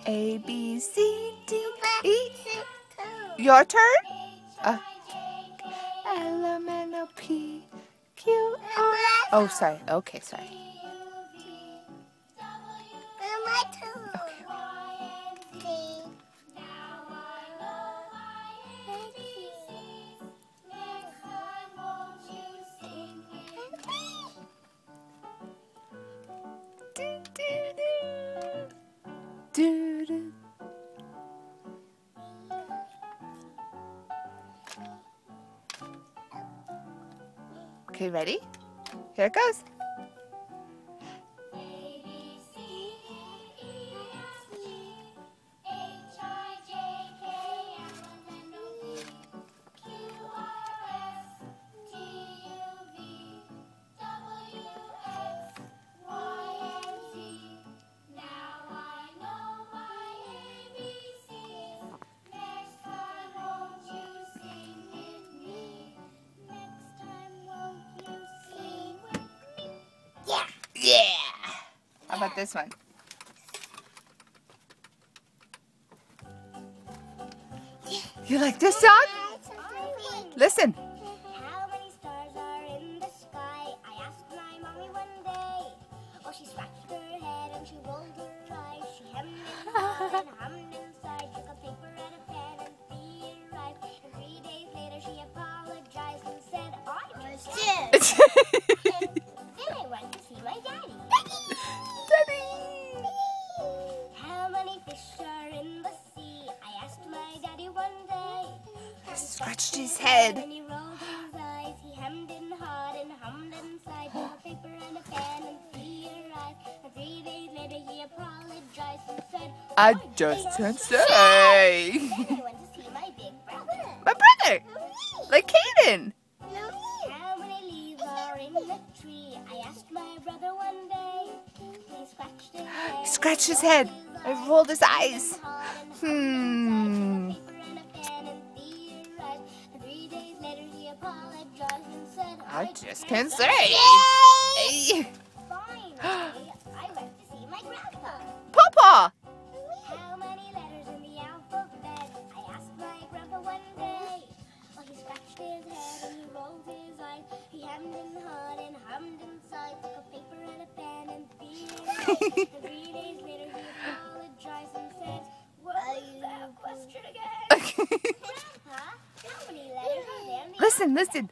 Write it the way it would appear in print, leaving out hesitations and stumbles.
A, B, C, D, E. Your turn? L, M, N, O, P, Q, R. Oh, sorry. Okay, sorry. Okay, ready? Here it goes. Yeah! How about this one? You like this song? Listen. How many stars are in the sky? I asked my mommy one day. Oh, she scratched her head and she rolled her eyes. She hemmed and hawed and hummed inside. Took a paper and a pen and theorized. And 3 days later she apologized and said, I was sick. Then I went to see my daddy. Daddy! How many fish are in the sea? I asked my daddy one day. Scratched his head. When he rolled his eyes, he hemmed and hawed and hummed inside. Took a paper and a pen and theorized. And 3 days later he apologized and said, I just can't say. Then I went to see my big brother. My brother! Like Caden! How many leaves are in the tree? I asked my brother one day. He scratched his head. He scratched his head and rolled his eyes. I just can't say. Hey. Finally, I went to see my grandpa. Papa! How many letters in the alphabet? I asked my grandpa one day. Well, he scratched his head and he rolled his eyes. He hemmed and hawed and hummed inside. Took a paper and a pen and theorized. And 3 days later he apologized and said, what was that question again? Grandpa, how many letters are there in the Listen, listen.